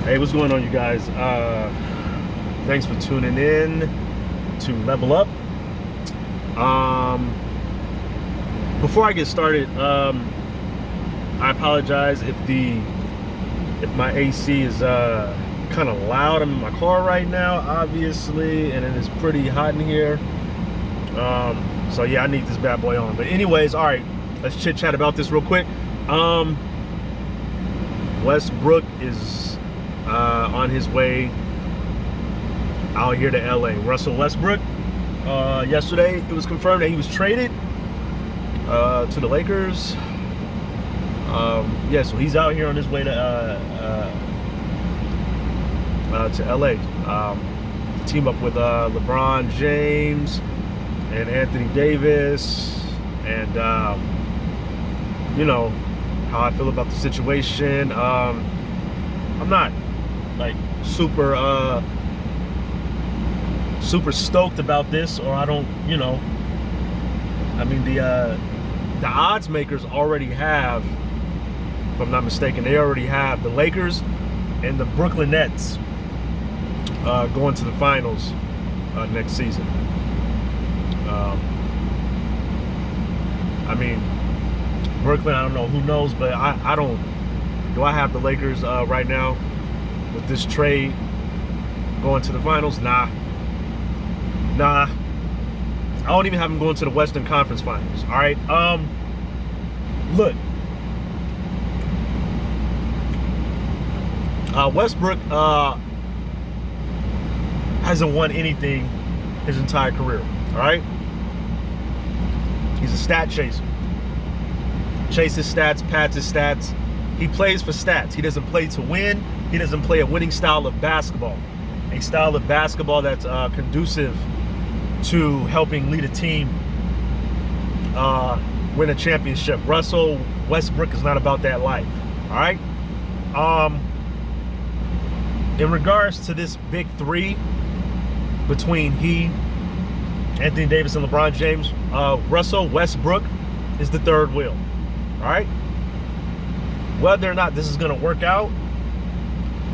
Hey, what's going on, you guys? Thanks for tuning in to Level Up. Before I get started, I apologize if my AC is kind of loud. I'm in my car right now, obviously, and it is pretty hot in here. So yeah, I need this bad boy on. But anyways, all right, let's chit chat about this real quick. Westbrook is on his way out here to LA. Russell Westbrook, yesterday it was confirmed that he was traded to the Lakers. Yeah, so he's out here on his way to LA. Team up with LeBron James and Anthony Davis, and you know how I feel about the situation. I'm not like super stoked about this, or I don't, I mean, the odds makers already have, if I'm not mistaken, they already have the Lakers and the Brooklyn Nets going to the finals next season. I mean, Brooklyn, I don't know, who knows, but I don't. Do I have the Lakers right now with this trade going to the finals? Nah. I don't even have them going to the Western Conference Finals. All right. Look. Westbrook hasn't won anything his entire career. All right. He's a stat chaser. Chases stats, pads his stats. He plays for stats. He doesn't play to win. He doesn't play a winning style of basketball. A style of basketball that's conducive to helping lead a team win a championship. Russell Westbrook is not about that life. All right? In regards to this big three between Anthony Davis, and LeBron James, Russell Westbrook is the third wheel. All right? Whether or not this is going to work out,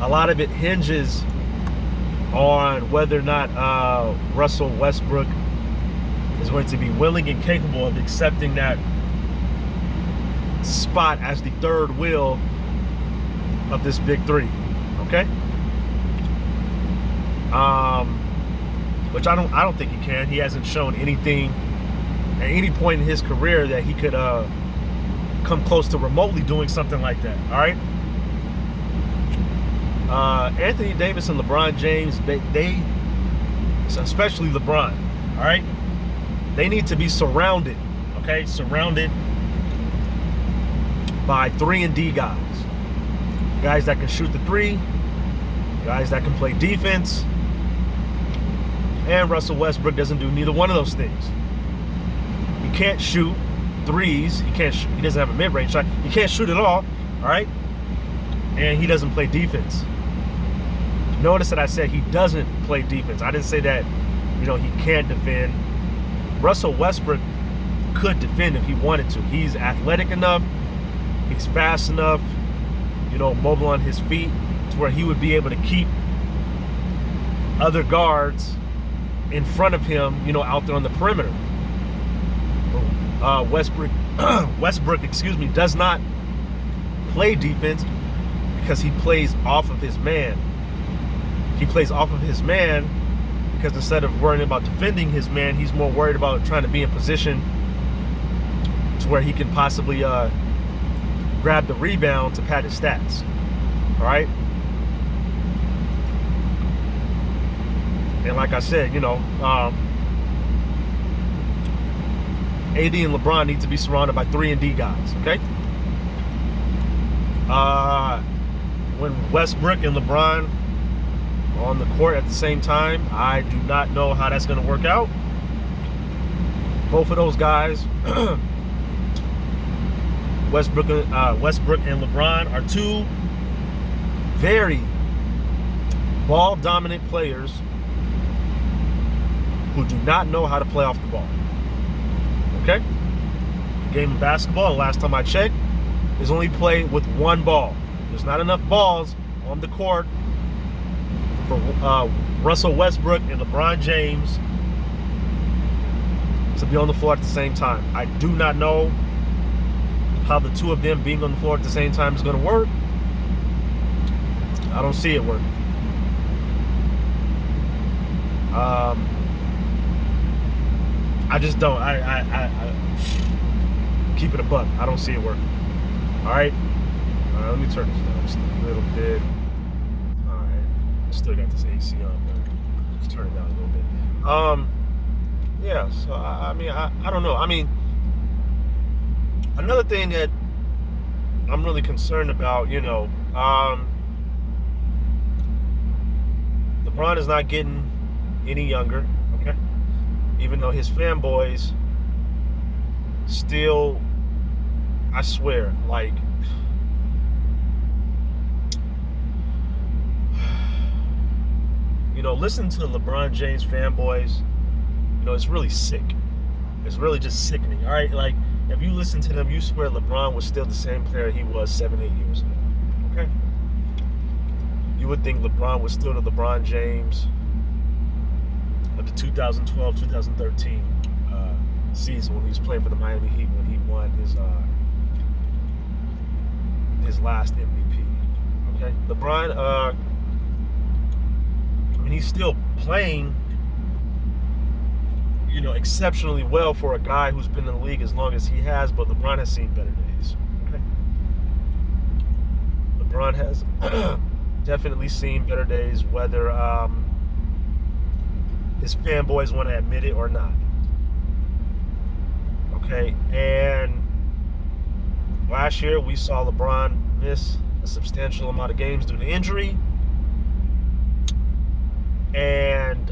a lot of it hinges on whether or not Russell Westbrook is going to be willing and capable of accepting that spot as the third wheel of this big three. Okay? Which I don't think he can. He hasn't shown anything at any point in his career that he could come close to remotely doing something like that. All right. Anthony Davis and LeBron James, they especially LeBron, all right, they need to be surrounded, okay, surrounded by 3-and-D guys that can shoot the three, guys that can play defense. And Russell Westbrook doesn't do neither one of those things. He can't shoot threes. He doesn't have a mid-range shot. He can't shoot at all right? And he doesn't play defense. Notice that I said he doesn't play defense. I didn't say that, he can't defend. Russell Westbrook could defend if he wanted to. He's athletic enough. He's fast enough, mobile on his feet, to where he would be able to keep other guards in front of him, out there on the perimeter. Westbrook, does not play defense because he plays off of his man. He plays off of his man because instead of worrying about defending his man, he's more worried about trying to be in position to where he can possibly grab the rebound to pad his stats. All right? And like I said, AD and LeBron need to be surrounded by 3-and-D guys, okay? When Westbrook and LeBron are on the court at the same time, I do not know how that's going to work out. Both of those guys, Westbrook and LeBron, are two very ball-dominant players who do not know how to play off the ball. Okay? The game of basketball, the last time I checked, is only played with one ball. There's not enough balls on the court for Russell Westbrook and LeBron James to be on the floor at the same time. I do not know how the two of them being on the floor at the same time is going to work. I don't see it working. I just don't. I keep it a buck. I don't see it working. All right. Let me turn this down just a little bit. All right. Still got this AC on, but just turn it down a little bit. Yeah. So I mean, I don't know. I mean, another thing that I'm really concerned about, LeBron is not getting any younger, okay? Even though his fanboys still, I swear, like, listen to LeBron James fanboys, it's really sick. It's really just sickening, all right? Like, if you listen to them, you swear LeBron was still the same player he was 7-8 years ago, okay? You would think LeBron was still the LeBron James of the 2012-2013 season when he was playing for the Miami Heat, when he won his last MVP. Okay, LeBron. He's still playing, exceptionally well for a guy who's been in the league as long as he has. But LeBron has seen better days. Okay, LeBron has definitely seen better days, whether his fanboys want to admit it or not. Okay, and last year we saw LeBron miss a substantial amount of games due to injury, and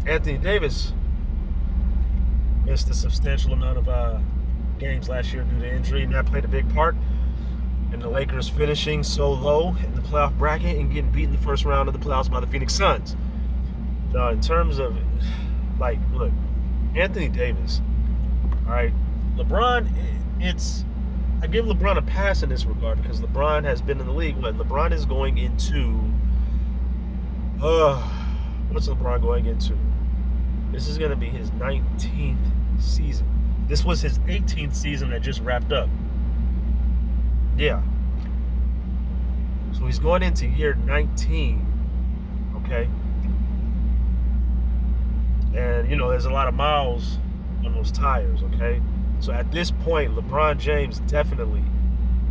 Anthony Davis missed a substantial amount of games last year due to injury, and that played a big part in the Lakers finishing so low in the playoff bracket and getting beat in the first round of the playoffs by the Phoenix Suns. Now, in terms of, look, Anthony Davis, all right, LeBron, I give LeBron a pass in this regard because LeBron has been in the league. LeBron is going into, what's LeBron going into? This is going to be his 19th season. This was his 18th season that just wrapped up. Yeah. So he's going into year 19, okay? And, there's a lot of miles on those tires, okay? So at this point, LeBron James definitely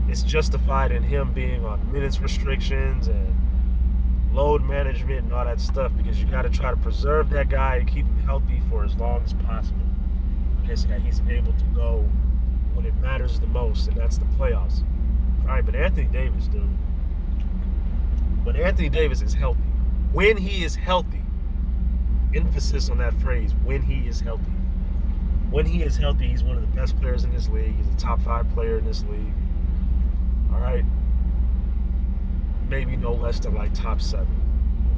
is justified in him being on minutes restrictions and load management and all that stuff, because you got to try to preserve that guy and keep him healthy for as long as possible. Okay, so that he's able to go when it matters the most, and that's the playoffs. All right, but Anthony Davis, dude. When Anthony Davis is healthy, when he is healthy, emphasis on that phrase, when he is healthy. When he is healthy, he's one of the best players in this league. He's a top 5 player in this league. All right? Maybe no less than top 7.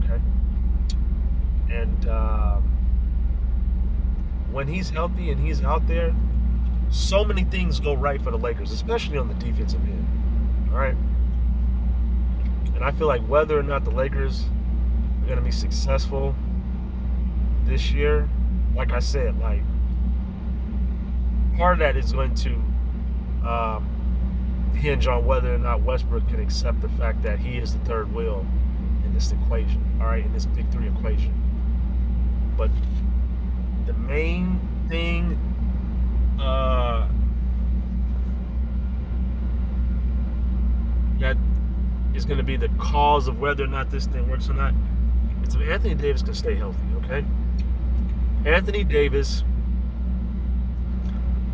Okay? And when he's healthy and he's out there, so many things go right for the Lakers, especially on the defensive end. All right? And I feel like whether or not the Lakers are going to be successful this year, like I said, part of that is going to hinge on whether or not Westbrook can accept the fact that he is the third wheel in this equation, all right, in this big 3 equation. But the main thing that is going to be the cause of whether or not this thing works or not, it's if Anthony Davis can stay healthy, okay? Anthony Davis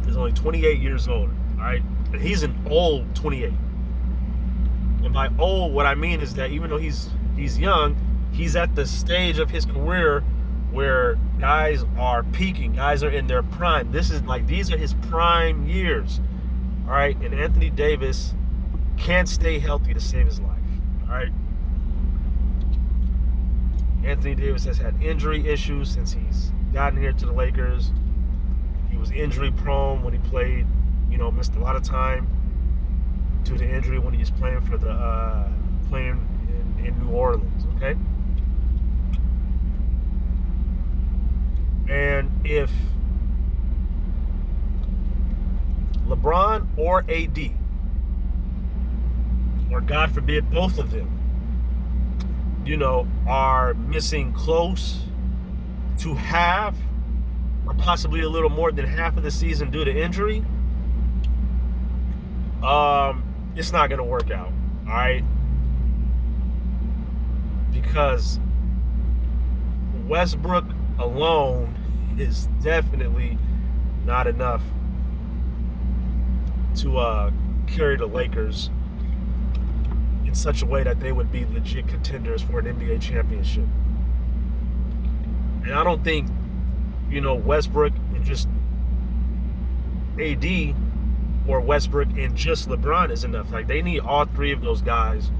is only 28 years old, all right? And he's an old 28. And by old, what I mean is that even though he's young, he's at the stage of his career where guys are peaking, guys are in their prime. These are his prime years, all right? And Anthony Davis can't stay healthy to save his life, all right? Anthony Davis has had injury issues since he's gotten here to the Lakers. He was injury prone when he played, missed a lot of time due to injury when he was playing in New Orleans, okay? And if LeBron or AD, or God forbid, both of them, are missing close to half or possibly a little more than half of the season due to injury, it's not going to work out, all right? Because Westbrook alone is definitely not enough to carry the Lakers in such a way that they would be legit contenders for an NBA championship. And I don't think, Westbrook and just AD or Westbrook and just LeBron is enough. Like, they need all three of those guys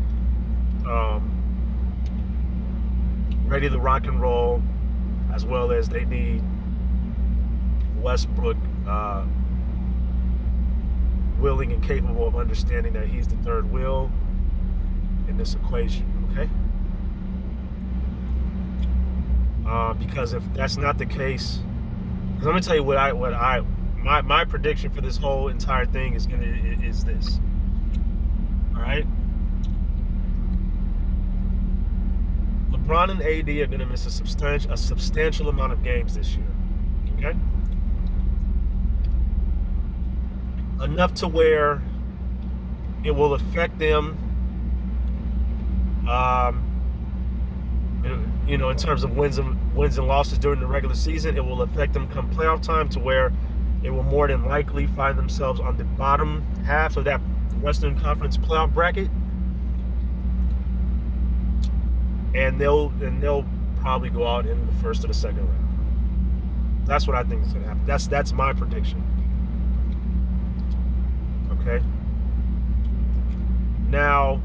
ready to rock and roll, as well as they need Westbrook willing and capable of understanding that he's the third wheel in this equation, okay? Because if that's not the case, because I'm gonna tell you my prediction for this whole entire thing is this. All right, LeBron and AD are gonna miss a substantial amount of games this year. Okay, enough to where it will affect them. In terms of wins and losses during the regular season, it will affect them come playoff time, to where they will more than likely find themselves on the bottom half of that Western Conference playoff bracket, and they'll probably go out in the first or the second round. That's what I think is going to happen. That's my prediction. Okay. Now,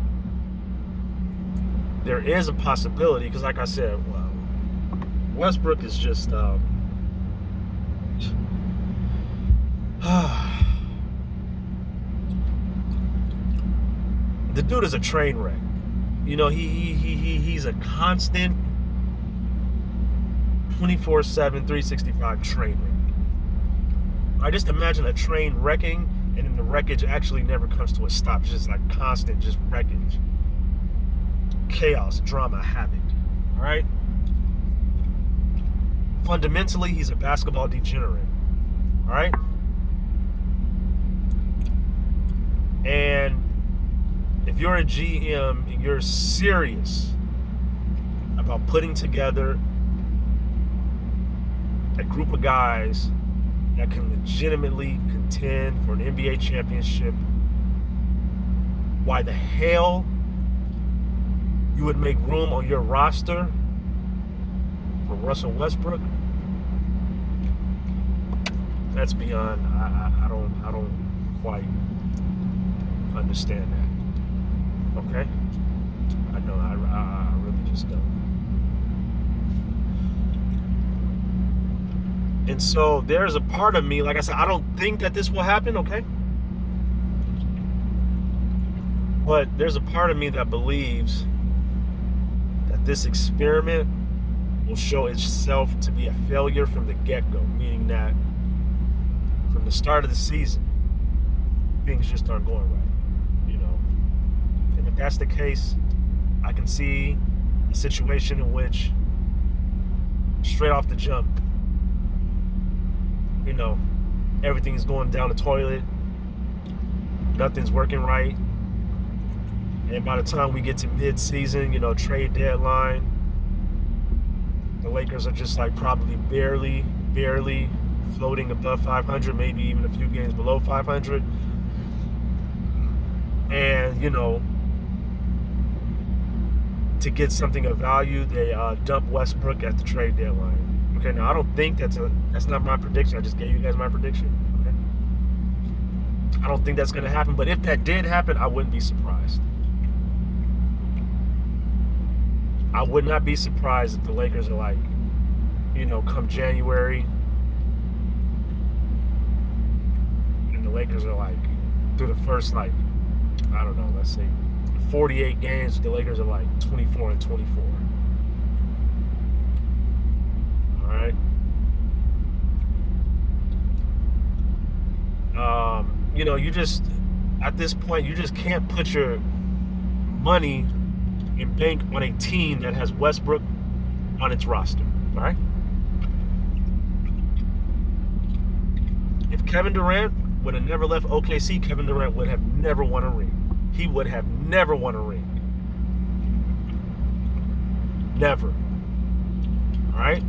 there is a possibility, because like I said, Westbrook is just the dude is a train wreck. He's a constant 24/7, 365 train wreck. I just imagine a train wrecking, and then the wreckage actually never comes to a stop. It's just like constant, just wreckage. Chaos, drama, havoc. All right? Fundamentally, he's a basketball degenerate. All right? And if you're a GM and you're serious about putting together a group of guys that can legitimately contend for an NBA championship, why the hell you would make room on your roster for Russell Westbrook? That's beyond. I don't quite understand that. Okay, I don't. I really just don't. And so there's a part of me, like I said, I don't think that this will happen. Okay, but there's a part of me that believes that this experiment will show itself to be a failure from the get-go, meaning that from the start of the season, things just aren't going right, And if that's the case, I can see a situation in which, straight off the jump, everything's going down the toilet, nothing's working right. And by the time we get to mid-season, trade deadline, the Lakers are just like probably barely floating above 500, maybe even a few games below 500. And, to get something of value, they dump Westbrook at the trade deadline. Okay, now I don't think that's not my prediction. I just gave you guys my prediction. Okay, I don't think that's going to happen. But if that did happen, I wouldn't be surprised. I would not be surprised if the Lakers are like, come January, and the Lakers are like, through the first, let's say, 48 games, the Lakers are like 24-24. All right. You just, at this point, you just can't put your money and bank on a team that has Westbrook on its roster. All right. If Kevin Durant would have never left OKC, Kevin Durant would have never won a ring. He would have never won a ring. Never. All right?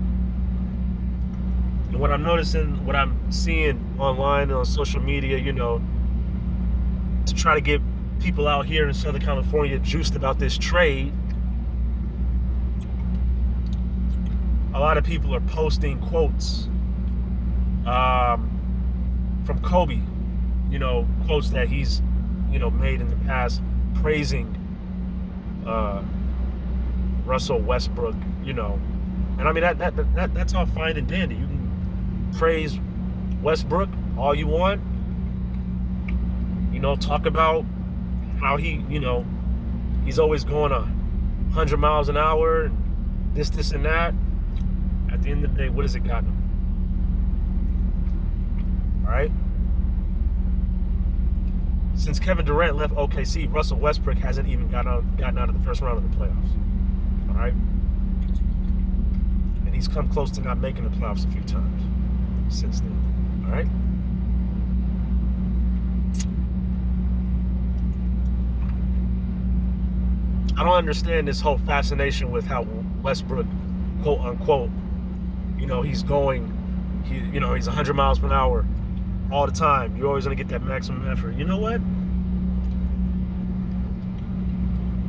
And what I'm noticing, what I'm seeing online on social media, to try to get people out here in Southern California juiced about this trade, a lot of people are posting quotes from Kobe, quotes that he's, made in the past praising Russell Westbrook, and I mean that's all fine and dandy. You can praise Westbrook all you want, talk about how he's always going 100 miles an hour and this and that. At the end of the day, what has it gotten him? All right. Since Kevin Durant left OKC, Russell Westbrook hasn't even gotten out of the first round of the playoffs. All right. And he's come close to not making the playoffs a few times since then. All right. I don't understand this whole fascination with how Westbrook, quote unquote, he's going, he's 100 miles per hour all the time. You're always going to get that maximum effort. You know what?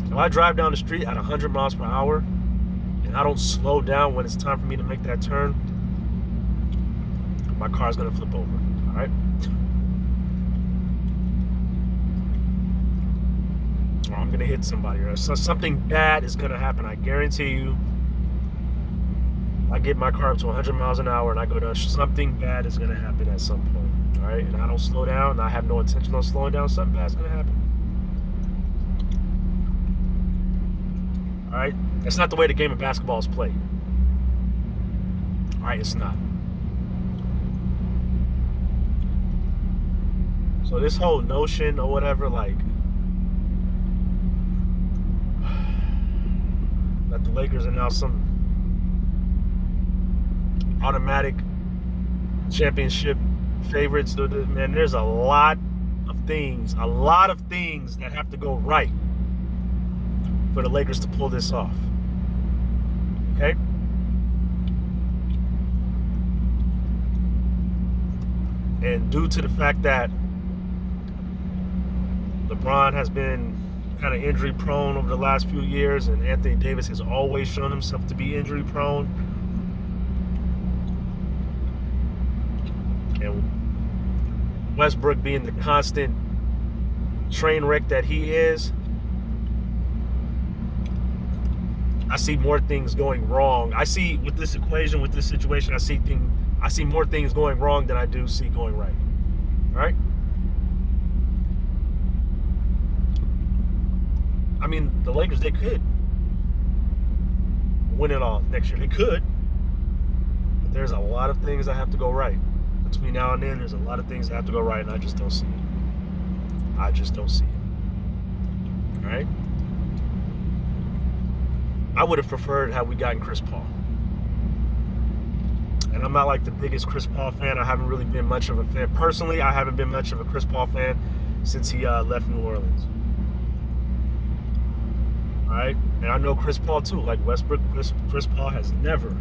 If I drive down the street at 100 miles per hour and I don't slow down when it's time for me to make that turn, my car's going to flip over. All right? Or I'm going to hit somebody. Or something bad is going to happen. I guarantee you. I get my car up to 100 miles an hour and I go down, something bad is going to happen at some point. All right, and I don't slow down, and I have no intention on slowing down, something bad's going to happen. All right, that's not the way the game of basketball is played. All right, it's not. So this whole notion or whatever, like, that the Lakers are now some automatic championship favorites, man, there's a lot of things that have to go right for the Lakers to pull this off. Okay? And due to the fact that LeBron has been kind of injury prone over the last few years, and Anthony Davis has always shown himself to be injury prone, and Westbrook being the constant train wreck that he is, I see more things going wrong. I see with this equation, with this situation, I see more things going wrong than I do see going right. All right? I mean, the Lakers, they could win it all next year. They could. But there's a lot of things that have to go right. Between now and then, there's a lot of things that have to go right, and I just don't see it. I just don't see it. All right? I would have preferred had we gotten Chris Paul. And I'm not like the biggest Chris Paul fan. I haven't really been much of a fan. Personally, I haven't been much of a Chris Paul fan since he left New Orleans. All right? And I know Chris Paul too. Like Westbrook, Chris Paul has never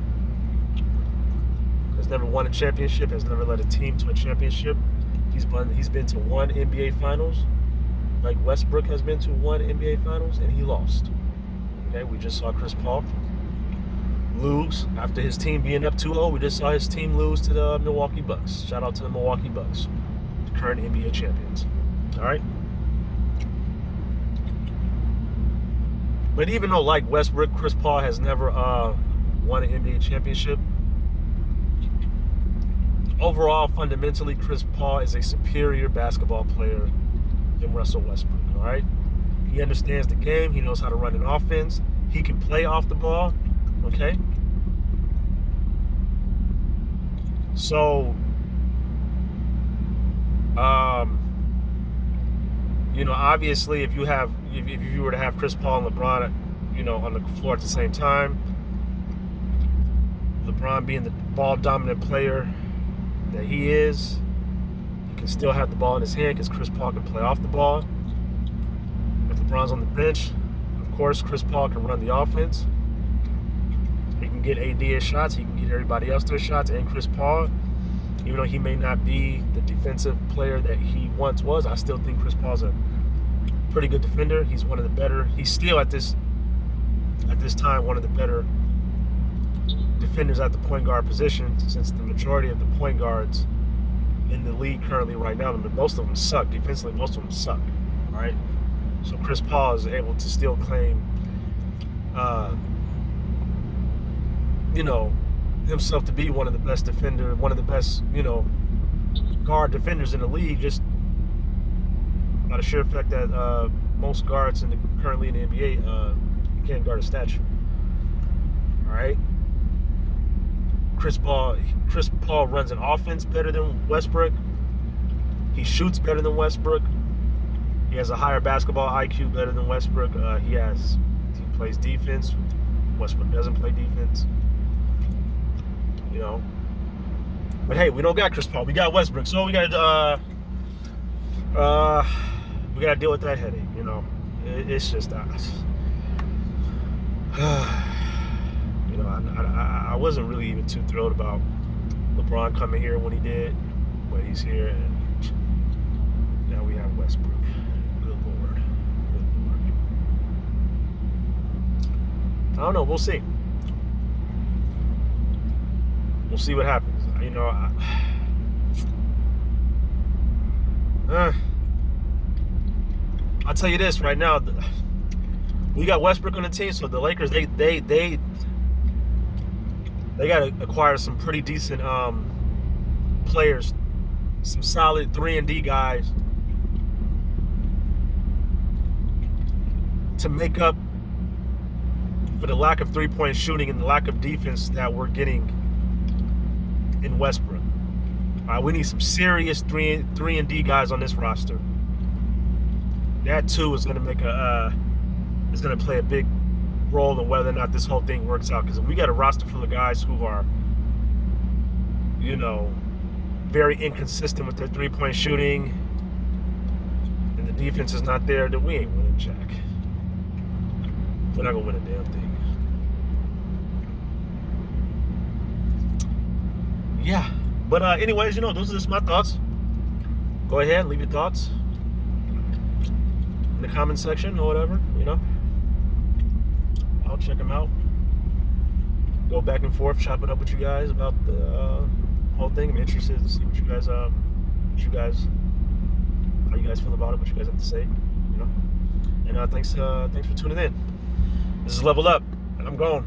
won a championship, has never led a team to a championship. He's been to one NBA Finals. Like Westbrook has been to one NBA Finals, and he lost. Okay, we just saw Chris Paul lose after his team being up 2-0. We just saw his team lose to the Milwaukee Bucks. Shout out to the Milwaukee Bucks, the current NBA champions. All right? But even though, like Westbrook, Chris Paul has never won an NBA championship, overall, fundamentally, Chris Paul is a superior basketball player than Russell Westbrook, all right? He understands the game. He knows how to run an offense. He can play off the ball. Okay. So, obviously, if you were to have Chris Paul and LeBron, on the floor at the same time, LeBron being the ball dominant player that he is, he can still have the ball in his hand because Chris Paul can play off the ball. If LeBron's on the bench, of course, Chris Paul can run the offense. He can get AD his shots. He can get everybody else their shots, and Chris Paul, even though he may not be the defensive player that he once was, I still think Chris Paul's a pretty good defender. He's one of the better. He's still at this time one of the better defenders at the point guard position, since the majority of the point guards in the league currently right now, most of them suck defensively. Most of them suck. All right. So Chris Paul is able to still claim, himself to be one of the best defender, one of the best, guard defenders in the league, just by the sheer fact that most guards currently in the NBA can't guard a statue. All right. Chris Paul runs an offense better than Westbrook. He shoots better than Westbrook. He has a higher basketball IQ better than Westbrook. He plays defense. Westbrook doesn't play defense. But hey, we don't got Chris Paul. We got Westbrook, so we got to deal with that headache. It's just I wasn't really even too thrilled about LeBron coming here when he did, but he's here, and now we have Westbrook. Good Lord. I don't know. We'll see. We'll see what happens. I'll tell you this right now. We got Westbrook on the team, so the Lakers, they got to acquire some pretty decent players, some solid 3-and-D guys to make up for the lack of three-point shooting and the lack of defense that we're getting in Westbrook. All right, we need some serious 3-and-D guys on this roster. That too is going to play a big role in whether or not this whole thing works out. Because if we got a roster full of guys who are, very inconsistent with their three-point shooting, and the defense is not there, then we ain't winning jack. We're not gonna win a damn thing. Yeah, but anyways, those are just my thoughts. Go ahead, leave your thoughts in the comment section or whatever. I'll check them out. Go back and forth, chop it up with you guys about the whole thing. I'm interested to see how you guys feel about it, what you guys have to say. And thanks for tuning in. This is Level Up, and I'm gone.